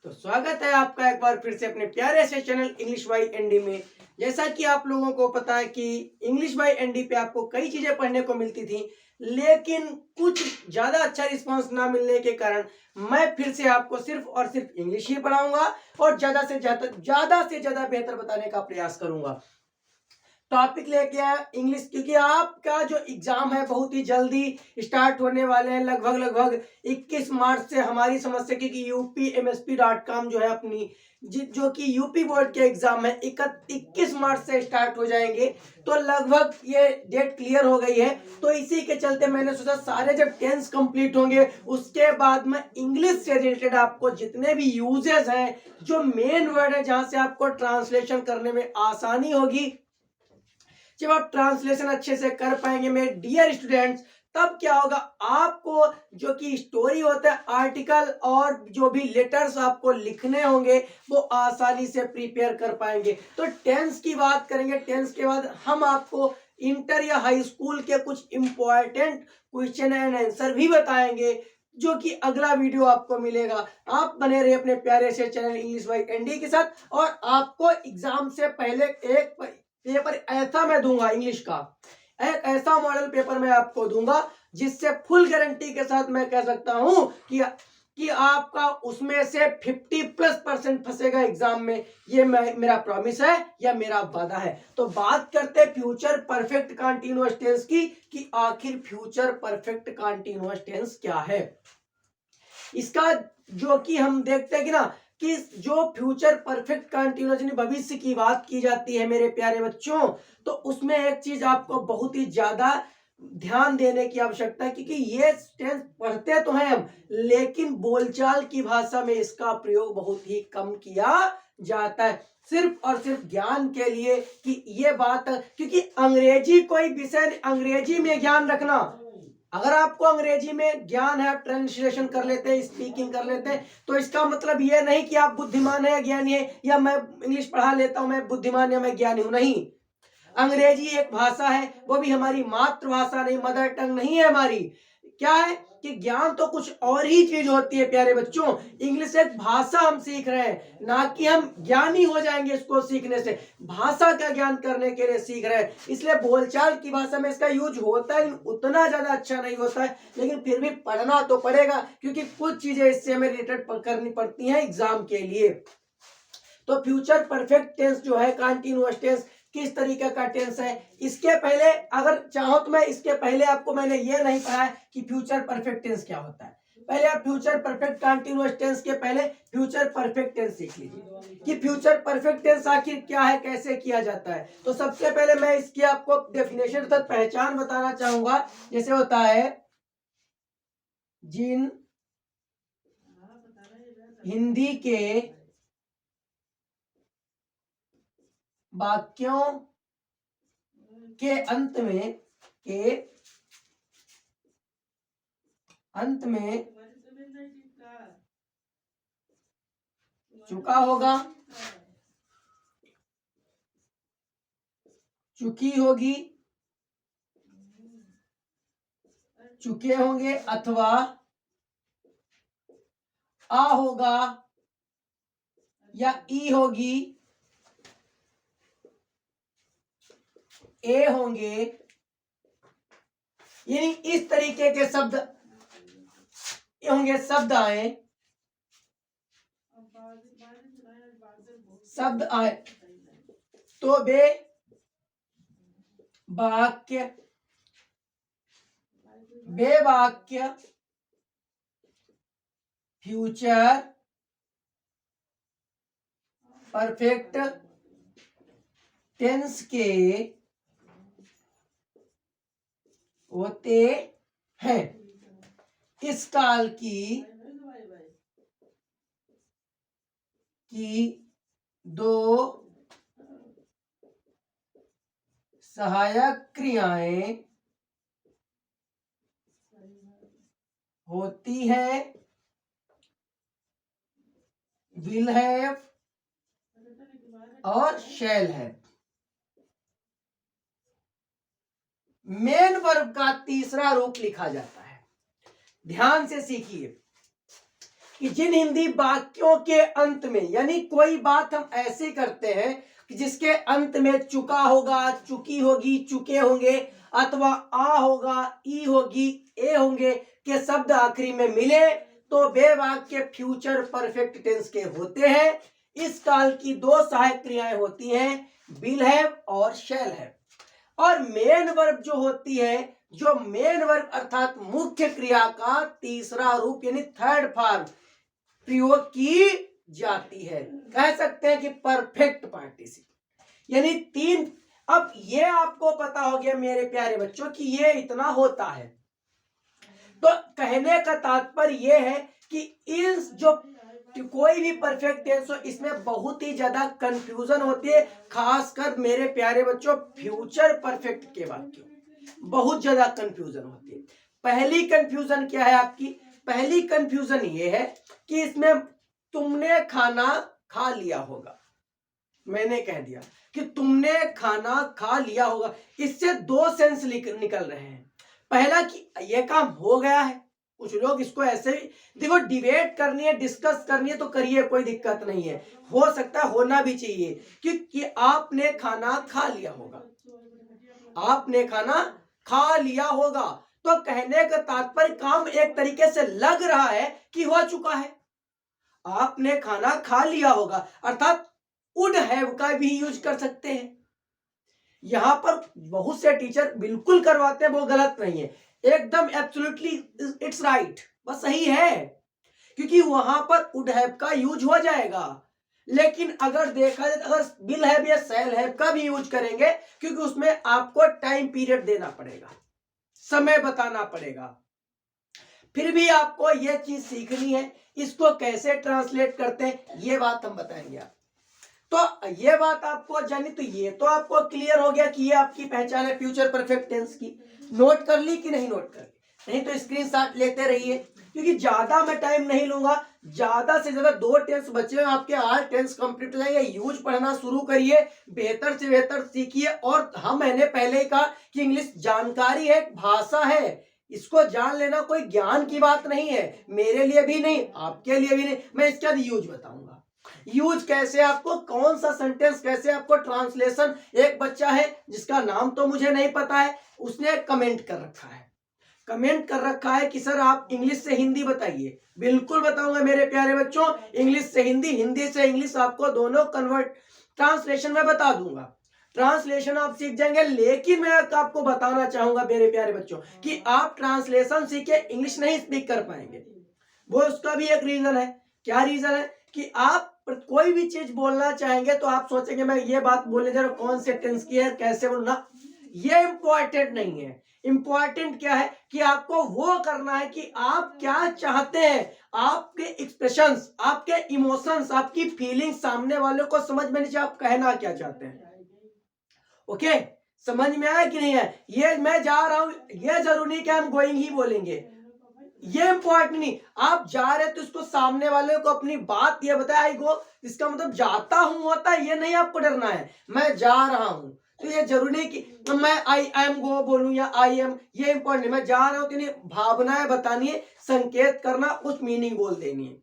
तो स्वागत है आपका एक बार फिर से अपने प्यारे से चैनल इंग्लिश बाय एनडी में। जैसा कि आप लोगों को पता है कि इंग्लिश बाय एनडी पे आपको कई चीजें पढ़ने को मिलती थी, लेकिन कुछ ज्यादा अच्छा रिस्पांस ना मिलने के कारण मैं फिर से आपको सिर्फ और सिर्फ इंग्लिश ही पढ़ाऊंगा और ज्यादा से ज्यादा बेहतर बताने का प्रयास करूंगा। टॉपिक लेके आया इंग्लिश, क्योंकि आपका जो एग्जाम है बहुत ही जल्दी स्टार्ट होने वाले हैं। लगभग 21 मार्च से हमारी समझ से, क्योंकि upmsp.com जो है अपनी जो कि यूपी बोर्ड के एग्जाम है 21 मार्च से स्टार्ट हो जाएंगे। तो लगभग ये डेट क्लियर हो गई है। तो इसी के चलते मैंने सोचा सारे जब टेंस कंप्लीट होंगे उसके बाद मैं इंग्लिश से रिलेटेड आपको जितने भी यूजेस हैं, जो मेन वर्ड है जहां से आपको ट्रांसलेशन करने में आसानी होगी, जब आप ट्रांसलेशन अच्छे से कर पाएंगे मेरे डियर स्टूडेंट्स, तब क्या होगा, आपको जो कि स्टोरी होता है, आर्टिकल और जो भी लेटर्स आपको लिखने होंगे वो आसानी से प्रिपेयर कर पाएंगे। तो टेंस की बात करेंगे, टेंस के बाद हम आपको इंटर या हाई स्कूल के कुछ इंपॉर्टेंट क्वेश्चन एंड आंसर भी बताएंगे, जो कि अगला वीडियो आपको मिलेगा। आप बने रहे अपने प्यारे से चैनल इंग्लिश बाय एनडी के साथ। और आपको एग्जाम से पहले एक पेपर ऐसा मैं दूंगा इंग्लिश का, एक ऐसा मॉडल पेपर मैं आपको दूंगा जिससे फुल गारंटी के साथ मैं कह सकता हूं कि आपका उसमें से 50+% फंसेगा एग्जाम में। ये मेरा प्रॉमिस है या मेरा वादा है। तो बात करते हैं फ्यूचर परफेक्ट कंटीन्यूअस टेंस की, कि आखिर फ्यूचर परफेक्ट कंटीन्यूअस टेंस क्या है। इसका जो कि हम देखते हैं कि जो फ्यूचर परफेक्ट कंटीन्यूअस भविष्य की बात की जाती है मेरे प्यारे बच्चों, तो उसमें एक चीज आपको बहुत ही ज्यादा ध्यान देने की आवश्यकता है, क्योंकि ये टेंस पढ़ते तो हैं हम, लेकिन बोलचाल की भाषा में इसका प्रयोग बहुत ही कम किया जाता है, सिर्फ और सिर्फ ज्ञान के लिए। कि ये बात, क्योंकि अंग्रेजी कोई विषय, अंग्रेजी में ज्ञान रखना, अगर आपको अंग्रेजी में ज्ञान है, आप ट्रांसलेशन कर लेते हैं, स्पीकिंग कर लेते हैं, तो इसका मतलब ये नहीं कि आप बुद्धिमान है, ज्ञानी है, या मैं इंग्लिश पढ़ा लेता हूं मैं बुद्धिमान या मैं ज्ञानी हूं। नहीं, अंग्रेजी एक भाषा है, वो भी हमारी मातृभाषा नहीं, मदर टंग नहीं है हमारी। क्या है कि ज्ञान तो कुछ और ही चीज होती है प्यारे बच्चों। इंग्लिश एक भाषा हम सीख रहे हैं, ना कि हम ज्ञानी हो जाएंगे इसको सीखने से। भाषा का ज्ञान करने के लिए सीख रहे हैं, इसलिए बोलचाल की भाषा में इसका यूज होता है, उतना ज्यादा अच्छा नहीं होता है, लेकिन फिर भी पढ़ना तो पड़ेगा, क्योंकि कुछ चीजें इससे हमें रिलेटेड करनी पड़ती हैं एग्जाम के लिए। तो फ्यूचर परफेक्ट टेंस जो है, कंटीन्यूअस टेंस किस तरीके का टेंस है, इसके पहले अगर चाहो तो मैं इसके पहले आपको मैंने ये नहीं पढ़ा है कि फ्यूचर परफेक्ट टेंस क्या होता है। पहले आप फ्यूचर परफेक्ट कंटीन्यूअस टेंस के पहले फ्यूचर परफेक्ट टेंस सीख लीजिए कि फ्यूचर परफेक्ट टेंस आखिर क्या है, कैसे किया जाता है। तो सबसे पहले मैं इसकी आपको डेफिनेशन तक पहचान बताना चाहूंगा। जैसे होता है, जिन हिंदी के वाक्यों के अंत में चुका होगा, चुकी होगी, चुके होंगे, अथवा आ होगा या ई होगी, ए होंगे, यानी इस तरीके के शब्द होंगे, शब्द आए तो वे वाक्य फ्यूचर परफेक्ट टेंस के होते हैं। इस काल की दो सहायक क्रियाएं होती है, विल हैव और शैल हैव। मेन वर्ब का तीसरा रूप लिखा जाता है, ध्यान से सीखिए। कि जिन हिंदी वाक्यों के अंत में, यानी कोई बात हम ऐसी करते हैं कि जिसके अंत में चुका होगा, चुकी होगी, चुके होंगे, अथवा आ होगा, ई होगी, ए होंगे के शब्द आखिरी में मिले तो वे वाक्य फ्यूचर परफेक्ट टेंस के होते हैं। इस काल की दो सहायक क्रियाएं होती हैं, विल हैव और शैल हैव। और मेन वर्ब जो होती है, जो मेन वर्ब अर्थात मुख्य क्रिया का तीसरा रूप यानी थर्ड फॉर्म प्रयोग की जाती है। कह सकते हैं कि परफेक्ट पार्टिसिपल, यानी तीन। अब ये आपको पता हो गया मेरे प्यारे बच्चों कि ये इतना होता है। तो कहने का तात्पर्य ये है कि इस जो कोई भी परफेक्ट टेंस हो इसमें बहुत ही ज्यादा कंफ्यूजन होती है, खासकर मेरे प्यारे बच्चों फ्यूचर परफेक्ट के वाक्यों बहुत ज्यादा कंफ्यूजन होती है। पहली कंफ्यूजन क्या है आपकी? पहली कंफ्यूजन ये है कि इसमें तुमने खाना खा लिया होगा, मैंने कह दिया कि तुमने खाना खा लिया होगा, इससे दो सेंस निकल रहे हैं। पहला कि यह काम हो गया है, कुछ लोग इसको ऐसे ही देखो, डिबेट करनी है, डिस्कस करनी है तो करिए, कोई दिक्कत नहीं है, हो सकता है, होना भी चाहिए कि आपने खाना खा लिया होगा, आपने खाना खा लिया होगा। तो कहने का तात्पर्य काम एक तरीके से लग रहा है कि हो चुका है, आपने खाना खा लिया होगा, अर्थात वुड हैव का भी यूज कर सकते हैं। यहां पर बहुत से टीचर बिल्कुल करवाते हैं, वो गलत नहीं है, एकदम एब्सोल्युटली इट्स राइट, बस सही है, क्योंकि वहां पर वुड हैव का यूज हो जाएगा। लेकिन अगर देखा जाए, अगर विल हैव या शैल हैव का भी यूज करेंगे, क्योंकि उसमें आपको टाइम पीरियड देना पड़ेगा, समय बताना पड़ेगा। फिर भी आपको यह चीज सीखनी है, इसको कैसे ट्रांसलेट करते हैं ये बात हम बताएंगे आप। तो ये बात आपको जानी, तो ये तो आपको क्लियर हो गया कि ये आपकी पहचान है फ्यूचर परफेक्ट टेंस की। नोट कर ली कि नहीं नोट कर ली? नहीं तो स्क्रीनशॉट लेते रहिए, क्योंकि ज्यादा मैं टाइम नहीं लूंगा, ज्यादा से ज्यादा 2 टेंस बचे हैं आपके, 8 टेंस कंप्लीट हो जाएंगे। यूज पढ़ना शुरू करिए, बेहतर से बेहतर सीखिए। और मैंने पहले ही कहा कि इंग्लिश जानकारी है, भाषा है, इसको जान लेना कोई ज्ञान की बात नहीं है, मेरे लिए भी नहीं, आपके लिए भी नहीं। मैं इसका यूज बताऊंगा, यूज कैसे, आपको कौन सा सेंटेंस कैसे, आपको ट्रांसलेशन। एक बच्चा है जिसका नाम तो मुझे नहीं पता है, उसने कमेंट कर रखा है, कमेंट कर रखा है कि सर आप इंग्लिश से हिंदी बताइए। बिल्कुल बताऊंगा मेरे प्यारे बच्चों, इंग्लिश से हिंदी, हिंदी से इंग्लिश, आपको दोनों कन्वर्ट ट्रांसलेशन में बता दूंगा, ट्रांसलेशन आप सीख जाएंगे। लेकिन मैं आपको बताना चाहूंगा मेरे प्यारे बच्चों कि आप ट्रांसलेशन सीख के इंग्लिश नहीं स्पीक कर पाएंगे। वो उसका भी एक रीजन है। क्या रीजन है? कि आप कोई भी चीज बोलना चाहेंगे तो आप सोचेंगे मैं ये बात बोलने जा रहा हूं, कौन से टेंस की है, कैसे बोलना, ये इंपॉर्टेंट नहीं है। इंपॉर्टेंट क्या है कि आपको वो करना है कि आप क्या चाहते हैं, आपके एक्सप्रेशंस, आपके इमोशंस, आपकी फीलिंग्स सामने वालों को समझ में नहीं, आप कहना क्या चाहते हैं। ओके, समझ में आया कि नहीं है? ये मैं जा रहा हूं, ये जरूरी नहीं कि हम गोइंग ही बोलेंगे, ये इंपॉर्टेंट नहीं। आप जा रहे तो इसको सामने वाले को अपनी बात ये बताया, आई गो, इसका मतलब जाता हूं होता है, ये नहीं आपको डरना है। मैं जा रहा हूं तो ये जरूरी नहीं कि मैं आई एम गो बोलूं या आई एम, ये इंपॉर्टेंट नहीं। मैं जा रहा हूं तो भावनाएं बतानी है, संकेत करना, कुछ मीनिंग बोल देनी है।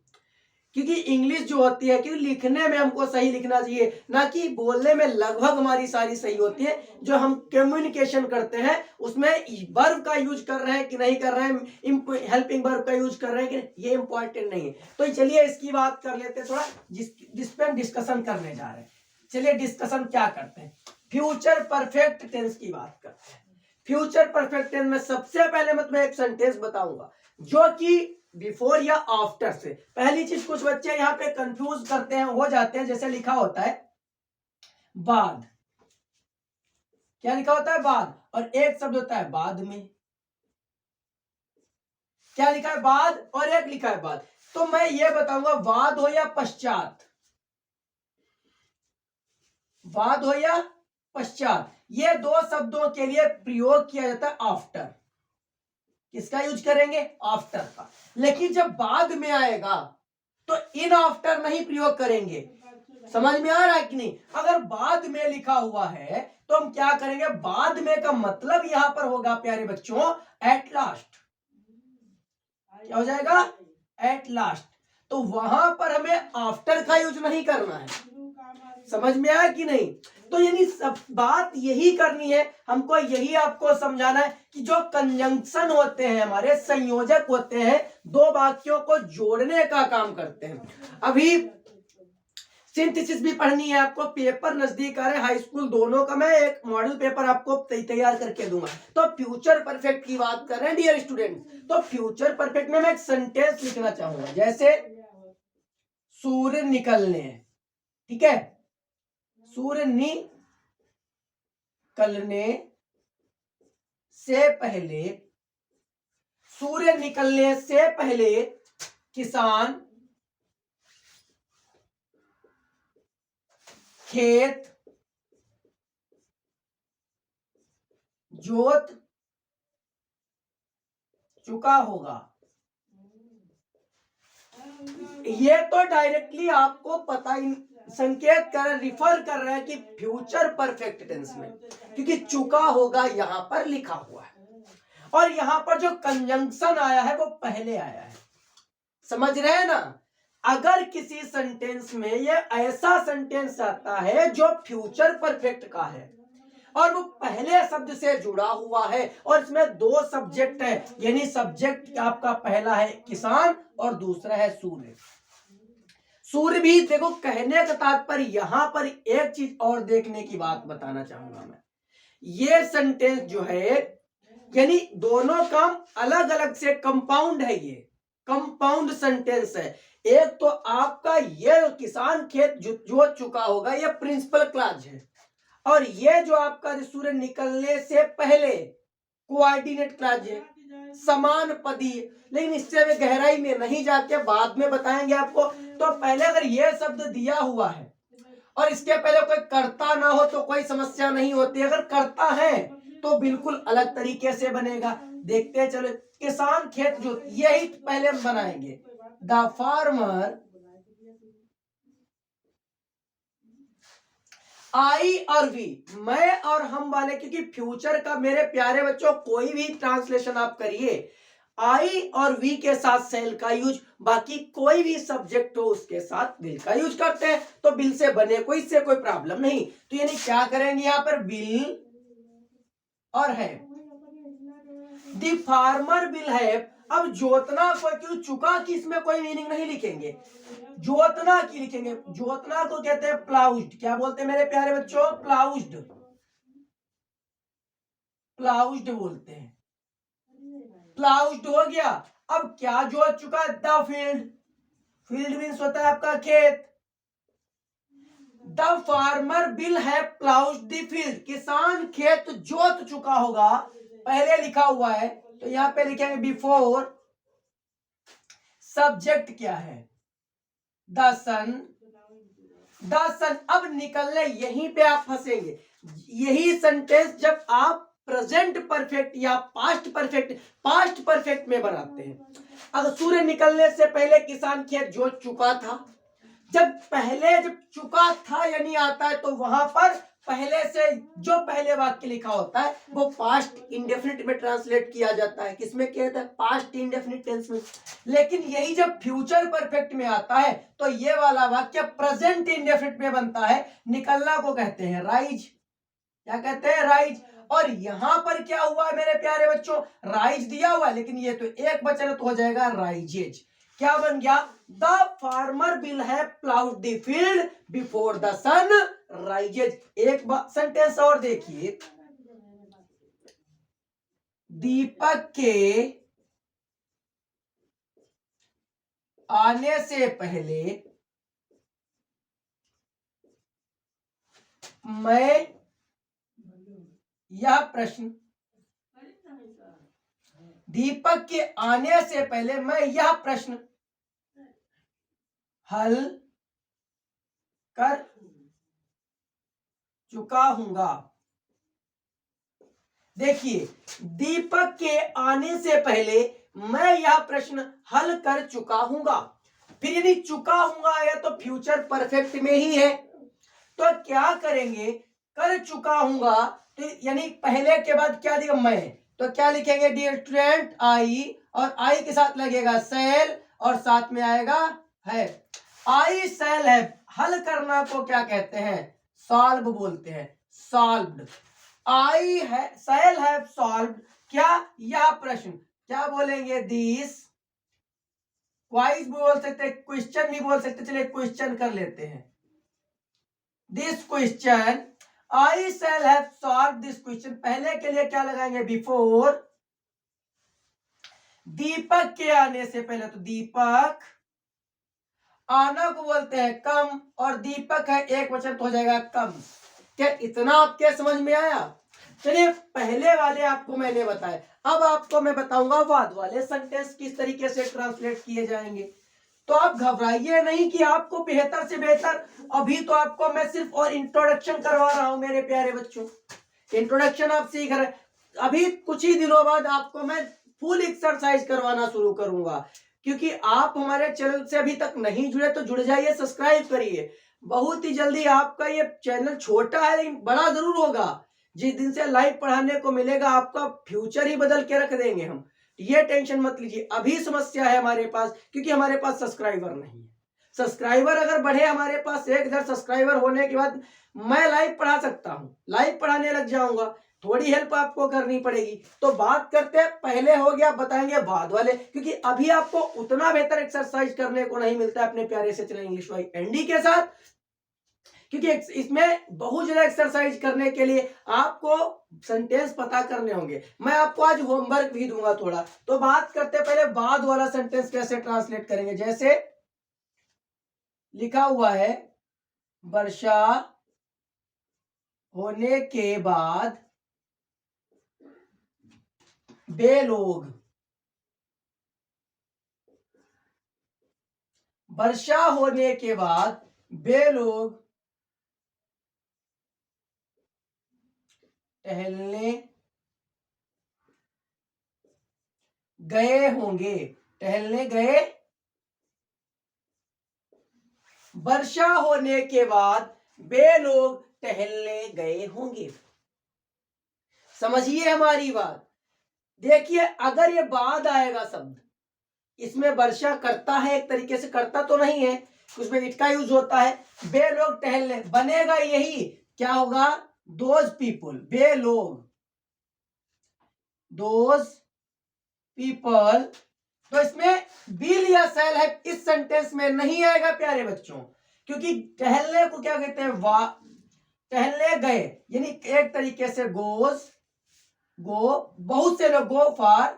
क्योंकि इंग्लिश जो होती है कि लिखने में हमको सही लिखना चाहिए, ना कि बोलने में लगभग हमारी सारी सही होती है। जो हम कम्युनिकेशन करते हैं उसमें वर्ब का यूज कर रहे हैं कि नहीं कर रहे हैं, हेल्पिंग वर्ब का यूज कर रहे हैं कि ये इंपॉर्टेंट नहीं है। तो चलिए इसकी बात कर लेते हैं थोड़ा, जिस पे हम डिस्कशन करने जा रहे हैं। चलिए डिस्कशन क्या करते हैं, फ्यूचर परफेक्ट टेंस की बात करते हैं। फ्यूचर परफेक्ट टेंस में सबसे पहले मैं तुम्हें एक सेंटेंस बताऊंगा जो कि बिफोर या आफ्टर से। पहली चीज, कुछ बच्चे यहां पे कंफ्यूज करते हैं, हो जाते हैं, जैसे लिखा होता है बाद, क्या लिखा होता है बाद, और एक शब्द होता है बाद में, क्या लिखा है बाद, और एक लिखा है बाद। तो मैं ये बताऊंगा बाद हो या पश्चात, बाद हो या पश्चात, ये दो शब्दों के लिए प्रयोग किया जाता है आफ्टर। किसका यूज करेंगे? आफ्टर का। लेकिन जब बाद में आएगा तो इन आफ्टर नहीं प्रयोग करेंगे। समझ में आ रहा है कि नहीं? अगर बाद में लिखा हुआ है तो हम क्या करेंगे, बाद में का मतलब यहां पर होगा प्यारे बच्चों एट लास्ट। क्या हो जाएगा? At last. तो वहां पर हमें आफ्टर का यूज नहीं करना है। समझ में आया कि नहीं? तो यानी सब बात यही करनी है, हमको यही आपको समझाना है कि जो कंजंक्शन होते हैं, हमारे संयोजक होते हैं, दो वाक्यों को जोड़ने का काम करते हैं। अभी सिंथेसिस भी पढ़नी है आपको, पेपर नजदीक आ रहे, हाई स्कूल दोनों का मैं एक मॉडल पेपर आपको तैयार करके दूंगा। तो फ्यूचर परफेक्ट की बात कर रहे हैं डियर स्टूडेंट। तो फ्यूचर परफेक्ट में मैं एक सेंटेंस लिखना चाहूंगा, जैसे सूर्य निकलने, ठीक है, सूर्य निकलने से पहले, सूर्य निकलने से पहले किसान खेत जोत चुका होगा। ये तो डायरेक्टली आपको पता ही, संकेत कर, रिफर कर रहा है कि फ्यूचर परफेक्ट टेंस में, क्योंकि चुका होगा यहां पर लिखा हुआ है और यहां पर जो कंजंक्शन आया है वो पहले आया है। समझ रहे हैं ना? अगर किसी सेंटेंस में ये ऐसा सेंटेंस आता है जो फ्यूचर परफेक्ट का है और वो पहले शब्द से जुड़ा हुआ है और इसमें दो सब्जेक्ट है, यानी सब्जेक्ट आपका पहला है किसान और दूसरा है सूर्य। सूर्य भी देखो, कहने का तात्पर्य यहां पर एक चीज और देखने की बात बताना चाहूंगा मैं, ये सेंटेंस जो है यानी दोनों काम अलग अलग से कंपाउंड है, ये कंपाउंड सेंटेंस है। एक तो आपका ये किसान खेत जोत चुका होगा, ये प्रिंसिपल क्लॉज है, और ये जो आपका सूर्य निकलने से पहले कोऑर्डिनेट क्लॉज है, समान पदी। लेकिन इससे वे गहराई में नहीं जाके बाद में बताएंगे आपको। तो पहले अगर ये शब्द दिया हुआ है और इसके पहले कोई कर्ता ना हो तो कोई समस्या नहीं होती, अगर कर्ता है तो बिल्कुल अलग तरीके से बनेगा। देखते चलो, किसान खेत जो, यही पहले हम बनाएंगे, द फार्मर, आई और वी, मैं और हम वाले, क्योंकि फ्यूचर का मेरे प्यारे बच्चों कोई भी ट्रांसलेशन आप करिए, आई और वी के साथ सेल का यूज, बाकी कोई भी सब्जेक्ट हो उसके साथ बिल का यूज करते हैं। तो बिल से बने कोई, इससे कोई प्रॉब्लम नहीं। तो यानी क्या करेंगे यहां पर, बिल और है, द फार्मर बिल है। अब जोतना को क्यों, चुका की इसमें कोई मीनिंग नहीं लिखेंगे, जोतना की लिखेंगे। जोतना को कहते हैं प्लाउज्ड। क्या बोलते हैं मेरे प्यारे बच्चों? प्लाउज्ड, प्लाउज्ड बोलते हैं। प्लाउज्ड हो गया। अब क्या जोत चुका है? द फील्ड, फील्ड मीन्स होता है आपका खेत। The farmer will have ploughed the field, किसान खेत जोत चुका होगा, पहले लिखा हुआ है। तो यहां पे लिखेंगे बिफोर, सब्जेक्ट क्या है? द सन, द सन। अब निकलने, यहीं पे आप फंसेंगे। यही सेंटेंस जब आप प्रेजेंट परफेक्ट या पास्ट परफेक्ट में बनाते हैं, अगर सूर्य निकलने से पहले किसान खेत जोत चुका था, जब चुका था यानी आता है, तो वहां पर पहले से जो पहले वाक्य लिखा होता है वो पास्ट इंडेफिनिट में ट्रांसलेट किया जाता है। किसमें किया जाता है? पास्ट इंडेफिनिट टेंस में। लेकिन यही जब फ्यूचर परफेक्ट में आता है तो ये वाला वाक्य प्रेजेंट इंडेफिनिट में बनता है। निकलना को कहते हैं राइज। क्या कहते हैं? राइज। और यहां पर क्या हुआ मेरे प्यारे बच्चों? राइज दिया हुआ, लेकिन ये तो एक बचन तो हो जाएगा राइजेज। क्या बन गया? The farmer will have ploughed the field before the sun rises. एक सेंटेंस और देखिए, दीपक के आने से पहले मैं यह प्रश्न, दीपक के आने से पहले मैं यह प्रश्न हल कर चुका हूंगा। देखिए, दीपक के आने से पहले मैं यह प्रश्न हल कर चुका हूंगा। फिर यदि चुका हूंगा या तो फ्यूचर परफेक्ट में ही है, तो क्या करेंगे? कर चुका हूंगा, तो यानी पहले के बाद क्या दिया? मैं, तो क्या लिखेंगे डियर स्टूडेंट? आई, और आई के साथ लगेगा सेल और साथ में आएगा है। आई शैल हैव, हल करना को क्या कहते हैं? सॉल्व बोलते हैं, सॉल्व्ड। आई है शैल हैव सॉल्व्ड क्या? यह प्रश्न। क्या बोलेंगे? दिस क्वाइज बोल सकते, क्वेश्चन भी बोल सकते। चलिए क्वेश्चन कर लेते हैं। This question, I shall have solve this question, पहले के लिए क्या लगाएंगे? बिफोर, दीपक के आने से पहले। तो दीपक, आना को बोलते हैं कम, और दीपक है एक वचन तो हो जाएगा कम। क्या इतना आपके समझ में आया? चलिए पहले वाले आपको मैंने बताया, अब आपको मैं बताऊंगा बाद वाले सेंटेंस किस तरीके से ट्रांसलेट किए जाएंगे। तो आप घबराइए नहीं कि आपको बेहतर से बेहतर, अभी तो आपको मैं सिर्फ और इंट्रोडक्शन करवा रहा हूं मेरे प्यारे बच्चों। इंट्रोडक्शन आप सीख रहे, अभी कुछ ही दिनों बाद आपको मैं फुल एक्सरसाइज करवाना शुरू करूंगा। क्योंकि आप हमारे चैनल से अभी तक नहीं जुड़े तो जुड़ जाइए, सब्सक्राइब करिए। बहुत ही जल्दी आपका ये चैनल छोटा है लेकिन बड़ा जरूर होगा। जिस दिन से लाइव पढ़ाने को मिलेगा आपका फ्यूचर ही बदल के रख देंगे हम, ये टेंशन मत लीजिए। अभी समस्या है हमारे पास क्योंकि हमारे पास सब्सक्राइबर नहीं है। सब्सक्राइबर अगर बढ़े हमारे पास, 1000 सब्सक्राइबर होने के बाद मैं लाइव पढ़ा सकता हूं, लाइव पढ़ाने लग जाऊंगा। थोड़ी हेल्प आपको करनी पड़ेगी। तो बात करते हैं, पहले हो गया, बताएंगे बाद वाले, क्योंकि अभी आपको उतना बेहतर एक्सरसाइज करने को नहीं मिलता है अपने प्यारे से चैनल इंग्लिश बाय एनडी के साथ। क्योंकि इसमें बहुत ज्यादा एक्सरसाइज करने के लिए आपको सेंटेंस पता करने होंगे। मैं आपको आज होमवर्क भी दूंगा थोड़ा। तो बात करते हैं पहले बाद वाला सेंटेंस कैसे ट्रांसलेट करेंगे। जैसे लिखा हुआ है, वर्षा होने के बाद वे लोग, वर्षा होने के बाद वे लोग टहलने गए होंगे। टहलने गए, वर्षा होने के बाद वे लोग टहलने गए होंगे। समझिए हमारी बात। देखिए अगर ये बाद आएगा शब्द, इसमें वर्षा करता है, एक तरीके से करता तो नहीं है, उसमें इट का यूज होता है। वे लोग टहलने, बनेगा यही, क्या होगा? दोज पीपुल, वे लोग, दोज पीपल। तो इसमें विल या शैल है इस सेंटेंस में नहीं आएगा प्यारे बच्चों, क्योंकि टहलने को क्या कहते हैं? टहलने गए, यानी एक तरीके से गोज, गो, बहुत से लोग गो फॉर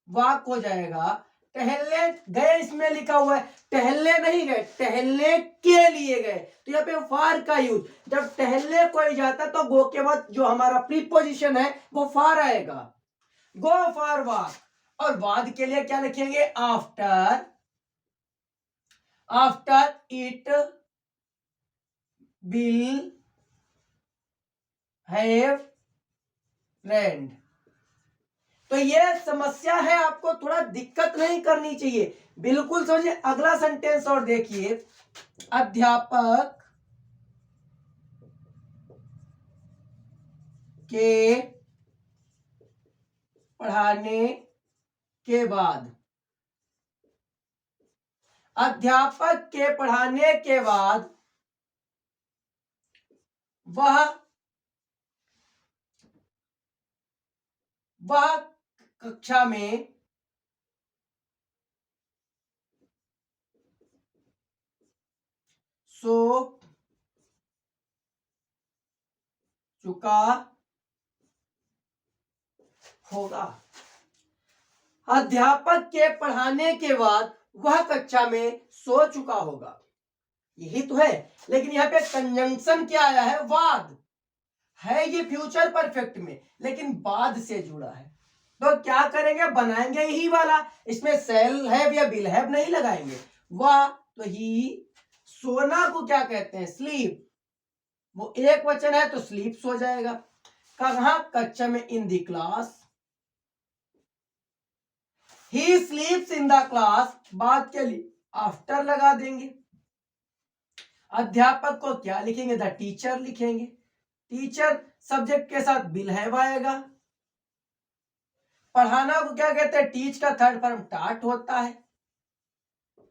वॉक हो जाएगा। टहलने गए इसमें लिखा हुआ है, टहलने नहीं गए, टहलने के लिए गए। तो यहाँ पे फॉर का यूज, जब टहलने कोई जाता तो गो के बाद जो हमारा प्रीपोजिशन है वो फॉर आएगा, गो फॉर वॉक। और बाद के लिए क्या लिखेंगे? After, after it will have rained. तो ये समस्या है, आपको थोड़ा दिक्कत नहीं करनी चाहिए, बिल्कुल समझिए। अगला सेंटेंस और देखिए, अध्यापक के पढ़ाने के बाद, अध्यापक के पढ़ाने के बाद वह कक्षा में सो चुका होगा। अध्यापक के पढ़ाने के बाद वह कक्षा में सो चुका होगा, यही तो है। लेकिन यहाँ पे कंजंक्शन क्या आया है? वाद है, ये फ्यूचर परफेक्ट में, लेकिन बाद से जुड़ा है। तो क्या करेंगे? बनाएंगे यही वाला, इसमें सेल हैव या विल हैव नहीं लगाएंगे। वह, तो ही, सोना को क्या कहते हैं? स्लीप, वो एक वचन है तो स्लीप्स हो जाएगा। कहां? कक्षा में, इन the class. He sleeps in the class, बाद के लिए आफ्टर लगा देंगे। अध्यापक को क्या लिखेंगे? द टीचर लिखेंगे। टीचर सब्जेक्ट के साथ विल हैव आएगा। पढ़ाना को क्या कहते हैं? टीच का थर्ड फॉर्म टाट होता है।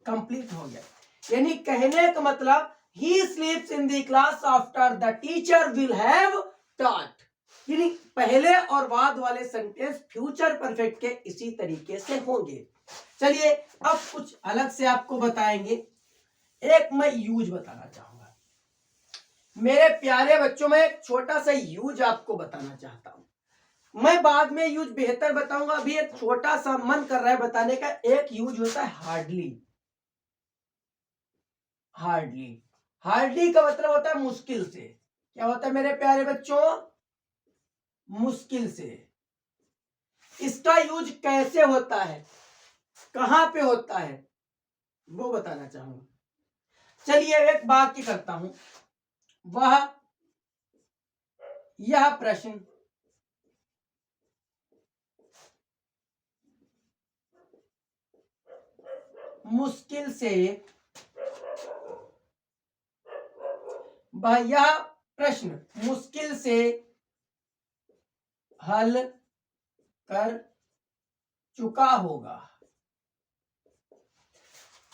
कंप्लीट हो गया। यानी कहने का मतलब he sleeps in the class after the teacher will have taught. यानी पहले और बाद वाले सेंटेंस फ्यूचर परफेक्ट के इसी तरीके से होंगे। चलिए अब कुछ अलग से आपको बताएंगे। एक मैं यूज बताना चाहूंगा मेरे प्यारे बच्चों, में एक छोटा सा यूज आपको बताना चाहता हूं। मैं बाद में यूज बेहतर बताऊंगा, अभी एक छोटा सा मन कर रहा है बताने का। एक यूज होता है हार्डली। हार्डली, हार्डली का मतलब होता है मुश्किल से। क्या होता है मेरे प्यारे बच्चों? मुश्किल से। इसका यूज कैसे होता है, कहां पे होता है, वो बताना चाहूंगा। चलिए एक वाक्य करता हूं। वह यह प्रश्न मुश्किल से, वह यह प्रश्न मुश्किल से हल कर चुका होगा।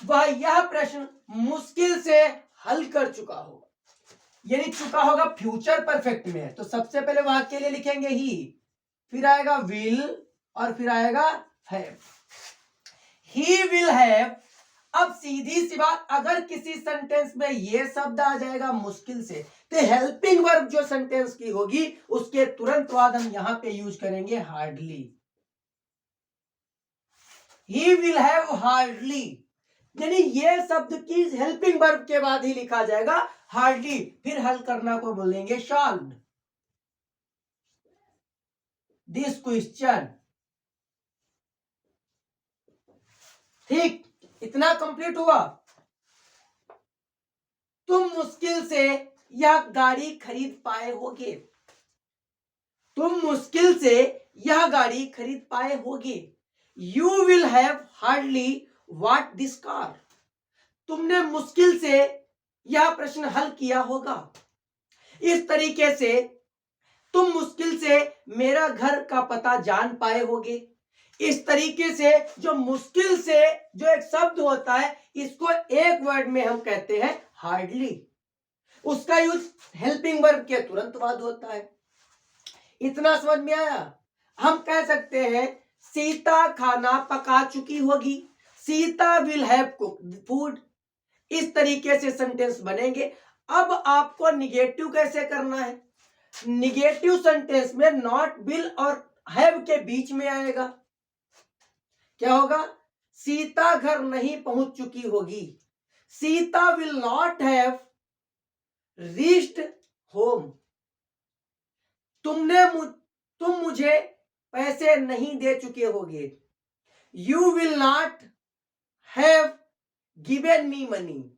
वह यह प्रश्न मुश्किल से हल कर चुका होगा। यानी चुका होगा फ्यूचर परफेक्ट में है, तो सबसे पहले वाक्य के लिए लिखेंगे ही, फिर आएगा विल और फिर आएगा हैव। He will have. अब सीधी सी बात, अगर किसी सेंटेंस में ये शब्द आ जाएगा मुश्किल से, तो हेल्पिंग वर्ब जो सेंटेंस की होगी उसके तुरंत बाद हम यहां पे यूज करेंगे hardly. He will have hardly, यानी ये शब्द की हेल्पिंग वर्ब के बाद ही लिखा जाएगा हार्डली। फिर हल करना को बोलेंगे सॉल्व्ड दिस क्वेश्चन। ठीक, इतना कंप्लीट हुआ। तुम मुश्किल से यह गाड़ी खरीद पाए होगे। तुम मुश्किल से यह गाड़ी खरीद पाए होगे। You will have hardly what this car. तुमने मुश्किल से यह प्रश्न हल किया होगा। इस तरीके से तुम मुश्किल से मेरा घर का पता जान पाए होगे। इस तरीके से जो मुश्किल से जो एक शब्द होता है, इसको एक वर्ड में हम कहते हैं हार्डली। उसका यूज हेल्पिंग वर्ब के तुरंत बाद होता है। इतना समझ में आया? हम कह सकते हैं सीता खाना पका चुकी होगी। Sita will have cooked food. इस तरीके से सेंटेंस बनेंगे। अब आपको निगेटिव कैसे करना है? निगेटिव सेंटेंस में नॉट, विल और हैव के बीच में आएगा। क्या होगा? सीता घर नहीं पहुंच चुकी होगी। Sita will not have reached home. तुम मुझे पैसे नहीं दे चुके होगे। You will not have given me money.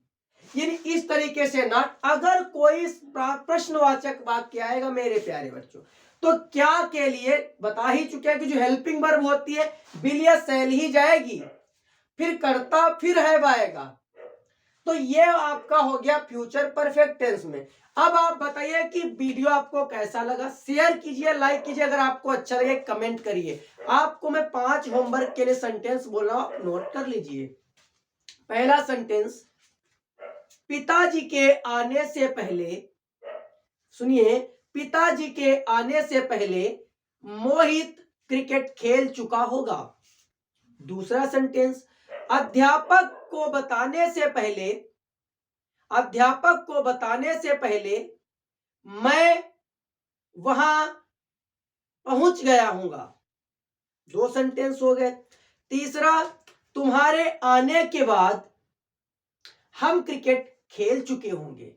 यानी इस तरीके से नॉट, अगर कोई प्रश्नवाचक वाक्य आएगा मेरे प्यारे बच्चों, तो क्या के लिए बता ही चुके हैं कि जो हेल्पिंग वर्ब होती है विल या शैल ही जाएगी, फिर करता, फिर हैव आएगा। तो ये आपका हो गया फ्यूचर परफेक्ट टेंस में। अब आप बताइए कि वीडियो आपको कैसा लगा। शेयर कीजिए, लाइक कीजिए, अगर आपको अच्छा लगे कमेंट करिए। आपको मैं 5 होमवर्क के लिए सेंटेंस बोल रहा हूं, नोट कर लीजिए। पहला सेंटेंस, पिताजी के आने से पहले, सुनिए, पिताजी के आने से पहले मोहित क्रिकेट खेल चुका होगा। दूसरा सेंटेंस, अध्यापक को बताने से पहले मैं वहां पहुंच गया हूंगा। 2 सेंटेंस हो गए। तीसरा, तुम्हारे आने के बाद हम क्रिकेट खेल चुके होंगे।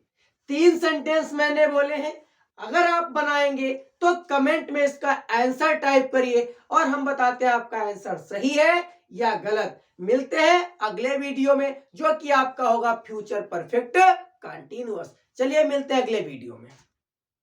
3 सेंटेंस मैंने बोले हैं। अगर आप बनाएंगे तो कमेंट में इसका आंसर टाइप करिए और हम बताते हैं आपका आंसर सही है या गलत। मिलते हैं अगले वीडियो में, जो कि आपका होगा फ्यूचर परफेक्ट कंटीन्यूअस। चलिए मिलते हैं अगले वीडियो में।